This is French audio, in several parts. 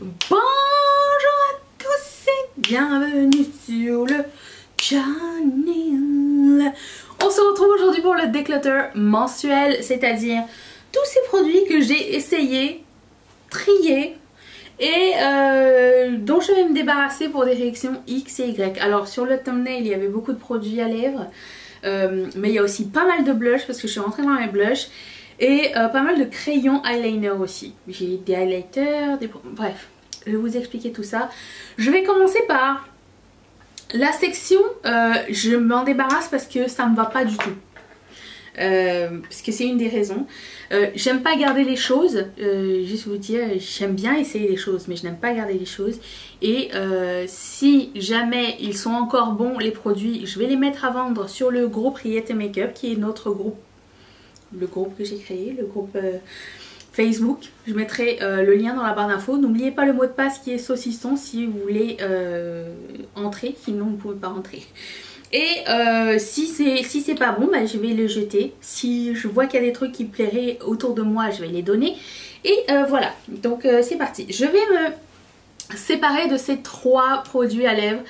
Bonjour à tous et bienvenue sur le channel. On se retrouve aujourd'hui pour le déclutter mensuel, c'est-à-dire tous ces produits que j'ai essayé, triés et dont je vais me débarrasser pour des réactions X et Y. Alors sur le thumbnail il y avait beaucoup de produits à lèvres, mais il y a aussi pas mal de blush parce que je suis rentrée dans les blushs. Et pas mal de crayons eyeliner aussi. J'ai des highlighters, bref, je vais vous expliquer tout ça. Je vais commencer par la section, je m'en débarrasse parce que ça me va pas du tout. Parce que c'est une des raisons. J'aime pas garder les choses, juste vous dire, j'aime bien essayer les choses, mais je n'aime pas garder les choses. Et si jamais ils sont encore bons, les produits, je vais les mettre à vendre sur le groupe Riette Makeup, qui est notre groupe. Le groupe que j'ai créé, le groupe Facebook. Je mettrai le lien dans la barre d'infos. N'oubliez pas le mot de passe qui est saucisson si vous voulez entrer, sinon vous ne pouvez pas entrer. Et si c'est pas bon, bah, je vais le jeter. Si je vois qu'il y a des trucs qui plairaient autour de moi, je vais les donner. Et voilà, donc c'est parti. Je vais me séparer de ces 3 produits à lèvres.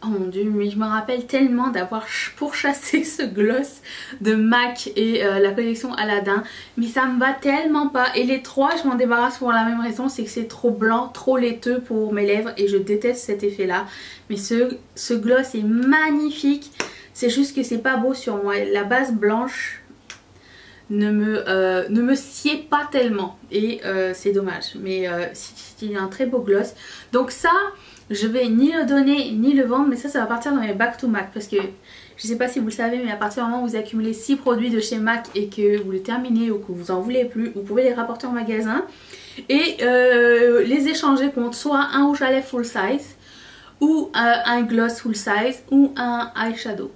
Oh mon dieu, mais je me rappelle tellement d'avoir pourchassé ce gloss de MAC et la collection Aladdin. Mais ça me va tellement pas. Et les 3, je m'en débarrasse pour la même raison. C'est que c'est trop blanc, trop laiteux pour mes lèvres. Et je déteste cet effet là. Mais ce gloss est magnifique. C'est juste que c'est pas beau sur moi. La base blanche ne me sied pas tellement. Et c'est dommage. Mais c'est un très beau gloss. Donc ça... je vais ni le donner ni le vendre, mais ça va partir dans mes back to MAC parce que je sais pas si vous le savez, mais à partir du moment où vous accumulez 6 produits de chez MAC et que vous les terminez ou que vous en voulez plus, vous pouvez les rapporter en magasin et les échanger contre soit un rouge à lèvres full size ou un gloss full size ou un eyeshadow.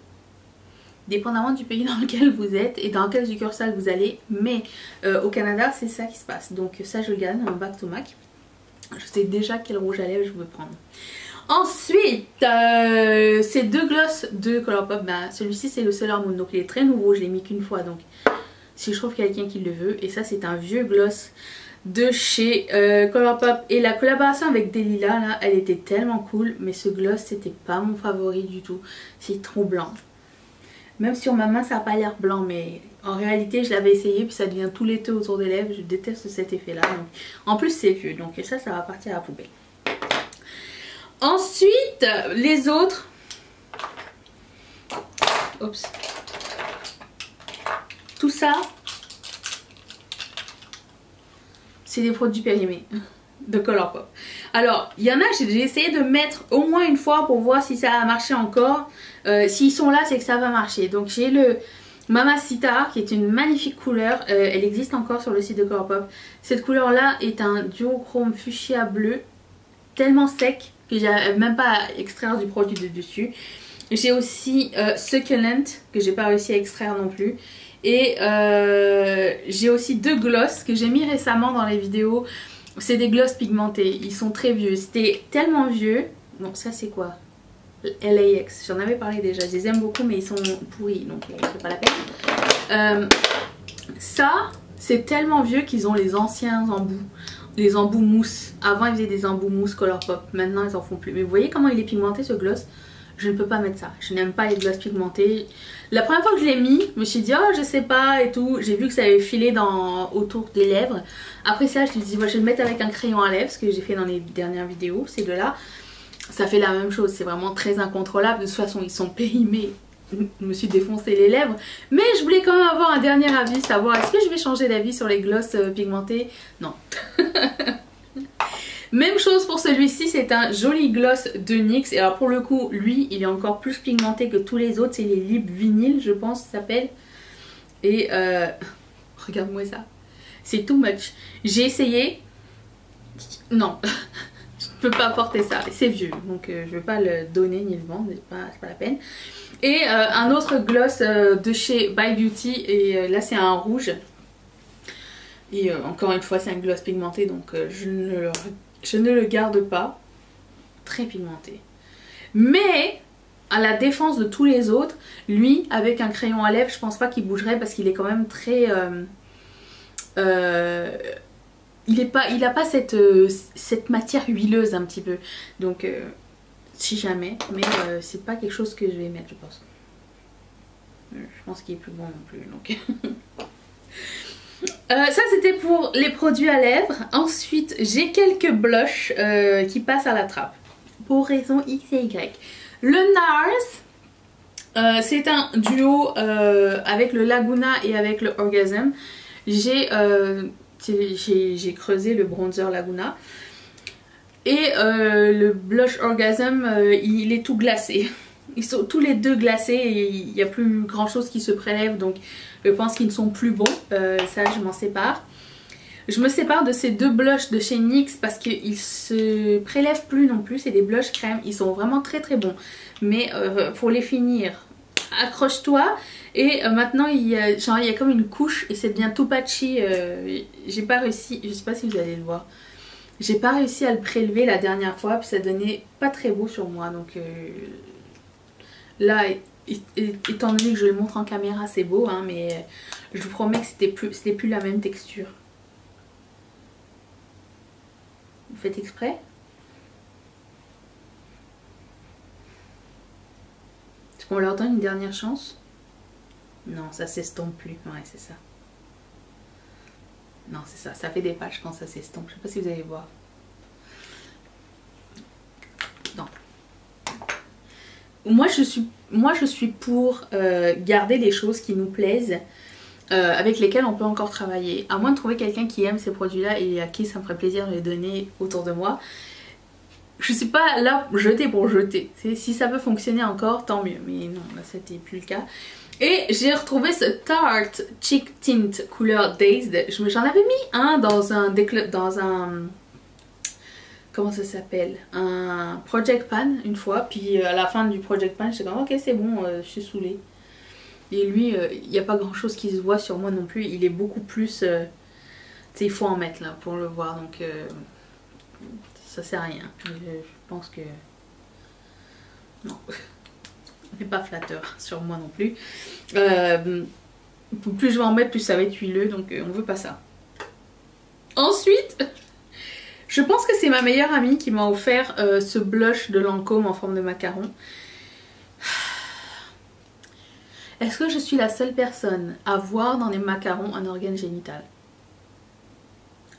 Dépendamment du pays dans lequel vous êtes et dans quelle succursale vous allez, mais au Canada c'est ça qui se passe. Donc ça je le garde dans mon back to MAC. Je sais déjà quel rouge à lèvres je veux prendre. Ensuite, ces 2 glosses de Colourpop, ben, celui-ci c'est le Solar Moon, donc il est très nouveau, je l'ai mis qu'une fois, donc si je trouve quelqu'un qui le veut. Et ça c'est un vieux gloss de chez Colourpop. Et la collaboration avec Delilah, là, elle était tellement cool, mais ce gloss c'était pas mon favori du tout. C'est trop blanc. Même sur ma main ça n'a pas l'air blanc, mais en réalité je l'avais essayé puis ça devient tout laiteux autour des lèvres. Je déteste cet effet là. Donc, en plus c'est vieux, donc ça va partir à la poubelle. Ensuite les autres, oups, tout ça c'est des produits périmés de Colourpop. Alors il y en a, j'ai essayé de mettre au moins une fois pour voir si ça a marché encore. S'ils sont là c'est que ça va marcher. Donc j'ai le Mamacita qui est une magnifique couleur, elle existe encore sur le site de Colourpop. Cette couleur là est un duochrome fuchsia bleu tellement sec que j'arrive même pas à extraire du produit de dessus. J'ai aussi Succulent que j'ai pas réussi à extraire non plus. Et j'ai aussi 2 glosses que j'ai mis récemment dans les vidéos. C'est des glosses pigmentés, ils sont très vieux, c'était tellement vieux. Bon ça c'est quoi? LAX, j'en avais parlé déjà, je les aime beaucoup mais ils sont pourris donc c'est pas la peine. Ça c'est tellement vieux qu'ils ont les anciens embouts, les embouts mousse. Avant ils faisaient des embouts mousse Colourpop, maintenant ils en font plus. Mais vous voyez comment il est pigmenté ce gloss? Je ne peux pas mettre ça, je n'aime pas les glosses pigmentés. La première fois que je l'ai mis, je me suis dit oh je sais pas et tout, j'ai vu que ça avait filé autour des lèvres. Après ça je me suis dit moi, je vais le mettre avec un crayon à lèvres, ce que j'ai fait dans les dernières vidéos, ces deux là. Ça fait la même chose, c'est vraiment très incontrôlable, de toute façon ils sont périmés. Je me suis défoncé les lèvres, mais je voulais quand même avoir un dernier avis, savoir est-ce que je vais changer d'avis sur les glosses pigmentés. Non. Même chose pour celui-ci, c'est un joli gloss de NYX. Et alors pour le coup, lui, il est encore plus pigmenté que tous les autres. C'est les Lip Vinyl, je pense, ça s'appelle. Et regarde-moi ça. C'est too much. J'ai essayé. Non, je ne peux pas porter ça. C'est vieux, donc je ne vais pas le donner ni le vendre, c'est pas la peine. Et un autre gloss de chez By Beauty. Et là, c'est un rouge. Et encore une fois, c'est un gloss pigmenté, donc je ne le garde pas. Très pigmenté. Mais à la défense de tous les autres, lui avec un crayon à lèvres, je pense pas qu'il bougerait parce qu'il est quand même très il a pas cette matière huileuse un petit peu. Donc si jamais, mais c'est pas quelque chose que je vais mettre, je pense. Je pense qu'il est plus bon non plus. Donc ça c'était pour les produits à lèvres. Ensuite j'ai quelques blushs qui passent à la trappe pour raison X et Y. Le NARS, c'est un duo avec le Laguna et avec le Orgasm. J'ai creusé le bronzer Laguna et le blush Orgasm, il est tout glacé. Ils sont tous les deux glacés et il n'y a plus grand chose qui se prélève, donc je pense qu'ils ne sont plus bons. Ça je m'en sépare. Je me sépare de ces deux blushs de chez NYX parce qu'ils se prélèvent plus non plus. C'est des blushs crème, ils sont vraiment très très bons. Mais pour les finir, accroche-toi. Et maintenant il y a comme une couche et c'est bien tout patchy. J'ai pas réussi, je sais pas si vous allez le voir. J'ai pas réussi à le prélever la dernière fois, puis ça donnait pas très beau sur moi. Donc là, étant donné que je le montre en caméra, c'est beau, hein, mais je vous promets que c'était plus la même texture. Vous faites exprès? Est-ce qu'on leur donne une dernière chance? Non, ça s'estompe plus. Ouais, c'est ça. Non, c'est ça. Ça fait des patchs quand ça s'estompe. Je sais pas si vous allez voir. Non. Moi, je suis pour garder les choses qui nous plaisent, avec lesquelles on peut encore travailler. À moins de trouver quelqu'un qui aime ces produits-là et à qui ça me ferait plaisir de les donner autour de moi. Je suis pas là jeter pour jeter. Si ça peut fonctionner encore, tant mieux. Mais non, là c'était plus le cas. Et j'ai retrouvé ce Tarte Cheek Tint couleur Dazed. J'en avais mis un dans un comment ça s'appelle, un Project Pan une fois. Puis à la fin du Project Pan, j'étais comme ok c'est bon, je suis saoulée. Et lui, il n'y a pas grand chose qui se voit sur moi non plus. Il est beaucoup plus... tu sais, il faut en mettre là pour le voir. Donc ça sert à rien. Je pense que... Non. Il n'est pas flatteur sur moi non plus. Plus je vais en mettre, plus ça va être huileux. Donc on veut pas ça. Ensuite, je pense que c'est ma meilleure amie qui m'a offert ce blush de Lancôme en forme de macaron. Est-ce que je suis la seule personne à voir dans les macarons un organe génital?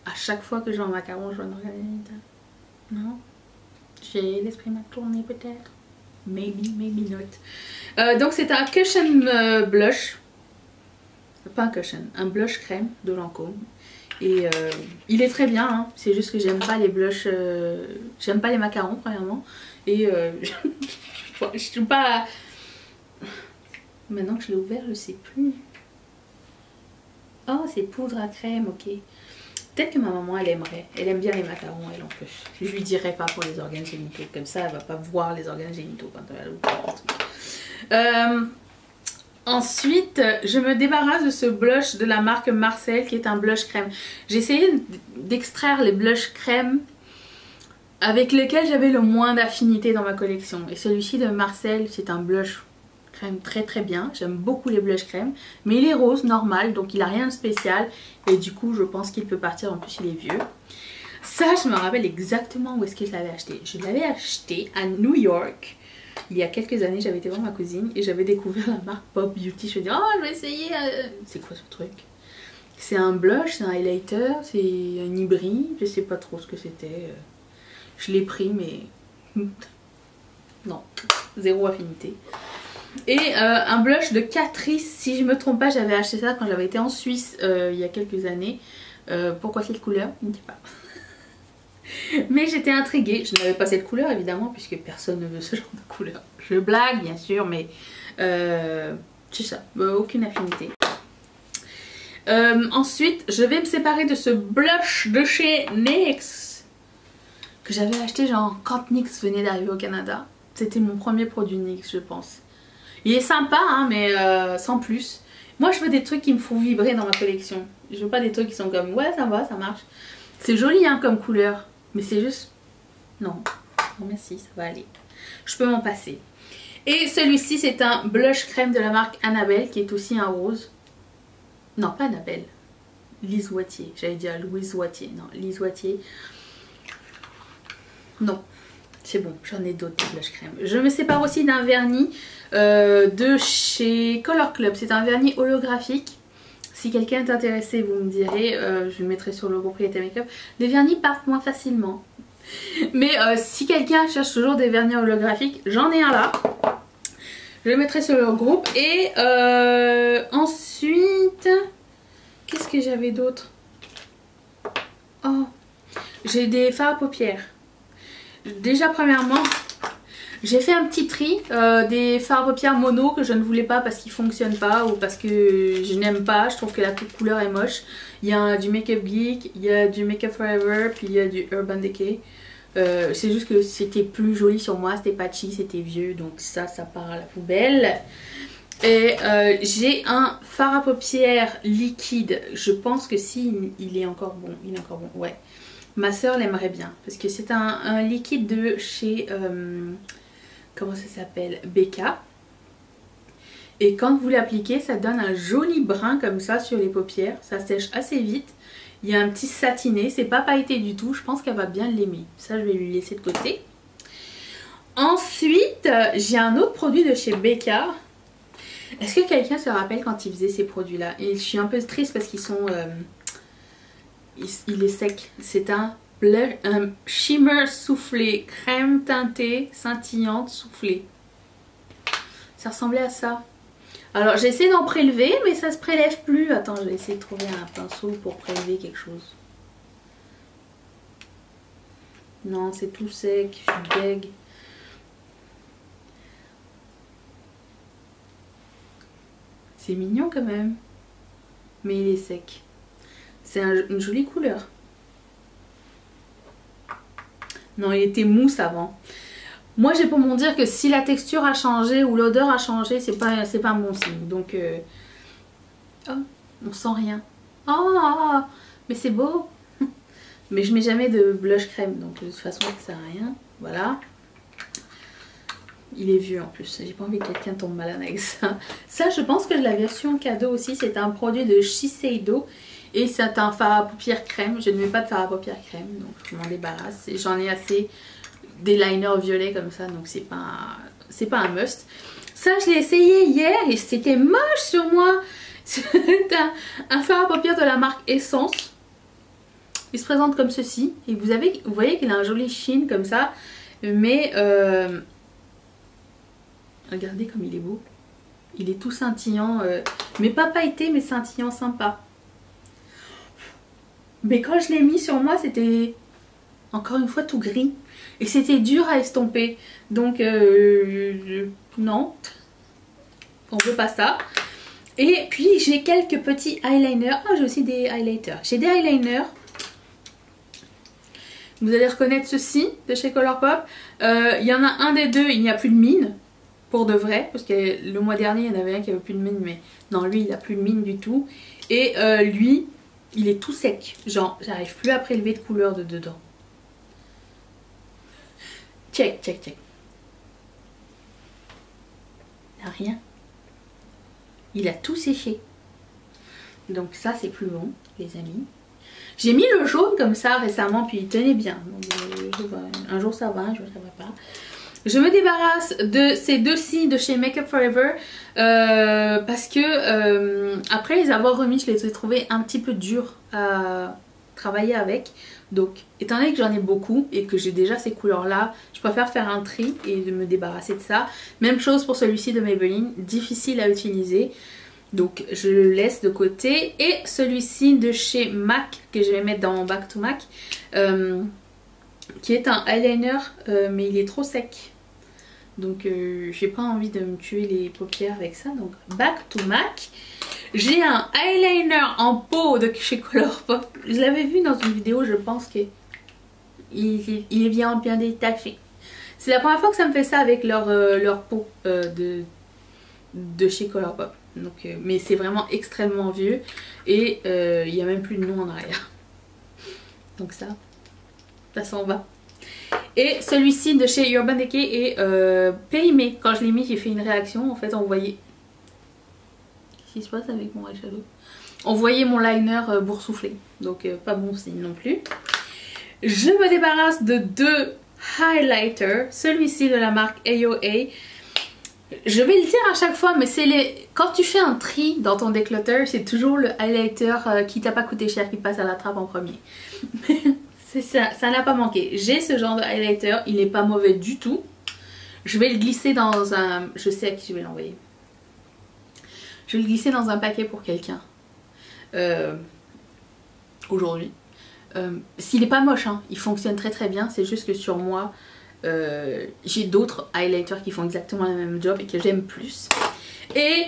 À chaque fois que je vois un macaron, je vois un organe génital. Non? J'ai l'esprit mal tourné peut-être? Maybe, maybe not. Donc c'est un cushion blush. Pas un cushion, un blush crème de Lancôme. Et il est très bien, hein. C'est juste que j'aime pas les blushs, j'aime pas les macarons premièrement. Et je suis pas... Maintenant que je l'ai ouvert, je sais plus. Oh, c'est poudre à crème, ok. Peut-être que ma maman, elle aimerait. Elle aime bien les macarons, elle en plus. Je lui dirai pas pour les organes génitaux. Comme ça, elle va pas voir les organes génitaux quand elle va ouvrir. Ensuite, je me débarrasse de ce blush de la marque Marcel qui est un blush crème. J'ai essayé d'extraire les blushs crème avec lesquels j'avais le moins d'affinité dans ma collection. Et celui-ci de Marcel, c'est un blush crème très très bien. J'aime beaucoup les blushs crème. Mais il est rose, normal, donc il a rien de spécial. Et du coup, je pense qu'il peut partir. En plus, il est vieux. Ça, je me rappelle exactement où est-ce que je l'avais acheté. Je l'avais acheté à New York. Il y a quelques années, j'avais été voir ma cousine et j'avais découvert la marque Pop Beauty. Je me dis, oh, je vais essayer. C'est quoi ce truc? C'est un blush, c'est un highlighter, c'est un hybride. Je sais pas trop ce que c'était. Je l'ai pris, mais non, zéro affinité. Et un blush de Catrice, si je me trompe pas, j'avais acheté ça quand j'avais été en Suisse il y a quelques années. Pourquoi cette couleur? Je ne sais pas. Mais j'étais intriguée. Je n'avais pas cette couleur évidemment puisque personne ne veut ce genre de couleur. Je blague bien sûr, mais c'est ça, aucune affinité. Ensuite, je vais me séparer de ce blush de chez NYX que j'avais acheté genre quand NYX venait d'arriver au Canada. C'était mon premier produit NYX, je pense. Il est sympa, hein, mais sans plus. Moi, je veux des trucs qui me font vibrer dans ma collection. Je veux pas des trucs qui sont comme ouais, ça va, ça marche. C'est joli hein, comme couleur, mais c'est juste... Non, non merci, ça va aller. Je peux m'en passer. Et celui-ci, c'est un blush crème de la marque Annabelle, qui est aussi un rose. Non, pas Annabelle. Lise Wattier. J'allais dire Louise Wattier. Non, Lise Wattier. Non. C'est bon, j'en ai d'autres de blush crème. Je me sépare aussi d'un vernis de chez Color Club. C'est un vernis holographique. Si quelqu'un est intéressé, vous me direz. Je le mettrai sur le groupe Propriété Makeup. Les vernis partent moins facilement. Mais si quelqu'un cherche toujours des vernis holographiques, j'en ai un là. Je le mettrai sur le groupe. Et ensuite, qu'est-ce que j'avais d'autre? Oh, j'ai des fards à paupières. Déjà premièrement, j'ai fait un petit tri des fards à paupières mono que je ne voulais pas parce qu'ils ne fonctionnent pas ou parce que je n'aime pas. Je trouve que la couleur est moche. Il y a du Make Up Geek, il y a du Make Up Forever, puis il y a du Urban Decay. C'est juste que c'était plus joli sur moi, c'était patchy, c'était vieux, donc ça part à la poubelle. Et j'ai un fard à paupières liquide. Je pense que si il est encore bon, ouais. Ma soeur l'aimerait bien parce que c'est un liquide de chez comment ça s'appelle, BK. Et quand vous l'appliquez, ça donne un joli brun comme ça sur les paupières. Ça sèche assez vite. Il y a un petit satiné, c'est pas pailleté du tout. Je pense qu'elle va bien l'aimer. Ça, je vais lui laisser de côté. Ensuite, j'ai un autre produit de chez BK. Est-ce que quelqu'un se rappelle quand il faisait ces produits-là? Et je suis un peu triste parce qu'ils sont... il est sec. C'est un shimmer soufflé, crème teintée, scintillante soufflée. Ça ressemblait à ça. Alors j'ai essayé d'en prélever mais ça se prélève plus. Attends, je vais essayer de trouver un pinceau pour prélever quelque chose. Non, c'est tout sec, je suis deg. C'est mignon quand même. Mais il est sec. C'est une jolie couleur. Non, il était mousse avant. Moi, j'ai pour mon dire que si la texture a changé ou l'odeur a changé, c'est pas un bon signe. Donc, oh, on sent rien. Oh, mais c'est beau. Mais je mets jamais de blush crème, donc de toute façon, ça sert à rien. Voilà. Il est vieux en plus. J'ai pas envie que quelqu'un tombe malade avec ça. Ça, je pense que la version cadeau aussi, c'est un produit de Shiseido. Et c'est un fard à paupières crème. Je ne mets pas de fard à paupières crème, donc je m'en débarrasse. J'en ai assez des liners violets comme ça, donc c'est pas un must. Ça, je l'ai essayé hier et c'était moche sur moi. C'est un fard à paupières de la marque Essence. Il se présente comme ceci. Et vous voyez qu'il a un joli sheen comme ça. Mais regardez comme il est beau. Il est tout scintillant. Mais pas pailleté, mais scintillant sympa. Mais quand je l'ai mis sur moi, c'était encore une fois tout gris. Et c'était dur à estomper. Donc, non. On veut pas ça. Et puis, j'ai quelques petits eyeliners. Ah, j'ai aussi des highlighters. J'ai des eyeliners. Vous allez reconnaître ceci de chez Colourpop. Il y en a un des deux, il n'y a plus de mine. Pour de vrai. Parce que le mois dernier, il y en avait un qui avait plus de mine. Mais non, lui, il n'a plus de mine du tout. Et lui... il est tout sec, genre j'arrive plus à prélever de couleur de dedans. Check, check, check. Il n'y a rien. Il a tout séché. Donc ça c'est plus bon, les amis. J'ai mis le jaune comme ça récemment, puis il tenait bien. Donc, un jour ça va, un jour ça va pas. Je me débarrasse de ces deux-ci de chez Make Up Forever parce que après les avoir remis, je les ai trouvés un petit peu durs à travailler avec. Donc étant donné que j'en ai beaucoup et que j'ai déjà ces couleurs là, je préfère faire un tri et de me débarrasser de ça. Même chose pour celui-ci de Maybelline, difficile à utiliser. Donc je le laisse de côté. Et celui-ci de chez MAC que je vais mettre dans mon Back to MAC. Qui est un eyeliner mais il est trop sec. Donc j'ai pas envie de me tuer les paupières avec ça. Donc Back to MAC. J'ai un eyeliner en peau de chez Colourpop. Je l'avais vu dans une vidéo, je pense que il vient bien détaché. C'est la première fois que ça me fait ça avec leur peau de chez Colourpop. Donc, mais c'est vraiment extrêmement vieux. Et il n'y a même plus de nom en arrière. Donc ça s'en va. Et celui-ci de chez Urban Decay est périmé. Quand je l'ai mis, j'ai fait une réaction. En fait, on voyait... Qu'est-ce qui se passe avec mon eyeshadow? on voyait mon liner boursouflé. Donc pas bon signe non plus. Je me débarrasse de 2 highlighters. Celui-ci de la marque AOA. Je vais le dire à chaque fois, mais c'est les... Quand tu fais un tri dans ton déclutter, c'est toujours le highlighter qui t'a pas coûté cher qui passe à la trappe en premier. C'est ça, ça n'a pas manqué. J'ai ce genre de highlighter, il n'est pas mauvais du tout. Je vais le glisser dans un... Je sais à qui je vais l'envoyer. Je vais le glisser dans un paquet pour quelqu'un. Aujourd'hui. S'il n'est pas moche, hein, il fonctionne très très bien. C'est juste que sur moi... j'ai d'autres highlighters qui font exactement le même job et que j'aime plus. Et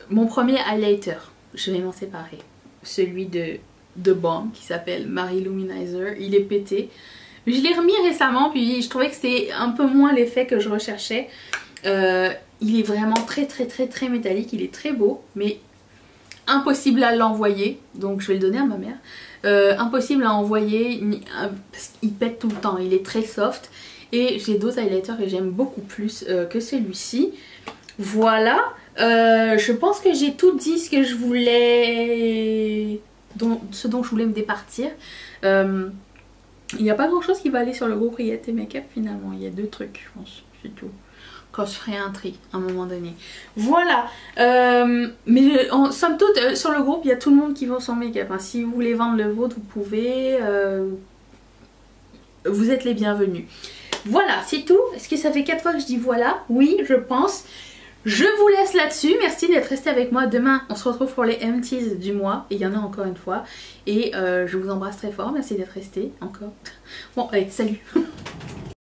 mon premier highlighter, je vais m'en séparer. Celui de Balm qui s'appelle Marie Luminizer. Il est pété. Je l'ai remis récemment puis je trouvais que c'est un peu moins l'effet que je recherchais. Il est vraiment très métallique. Il est très beau mais impossible à l'envoyer. Donc je vais le donner à ma mère. Impossible à envoyer parce qu'il pète tout le temps, il est très soft et j'ai d'autres highlighters que j'aime beaucoup plus que celui-ci. Voilà, je pense que j'ai tout dit ce que je voulais, ce dont je voulais me départir. Il n'y a pas grand chose qui va aller sur le groupe Riette et Make-up finalement, il y a 2 trucs je pense, c'est tout. Quand je ferai un tri à un moment donné. Voilà. Mais en somme toute, sur le groupe, il y a tout le monde qui vend son make-up. Hein. Si vous voulez vendre le vôtre, vous pouvez. Vous êtes les bienvenus. Voilà, c'est tout. Est-ce que ça fait 4 fois que je dis voilà? Oui, je pense. Je vous laisse là-dessus. Merci d'être resté avec moi. Demain, on se retrouve pour les empties du mois. Et il y en a encore une fois. Et je vous embrasse très fort. Merci d'être resté encore. Bon, allez, salut.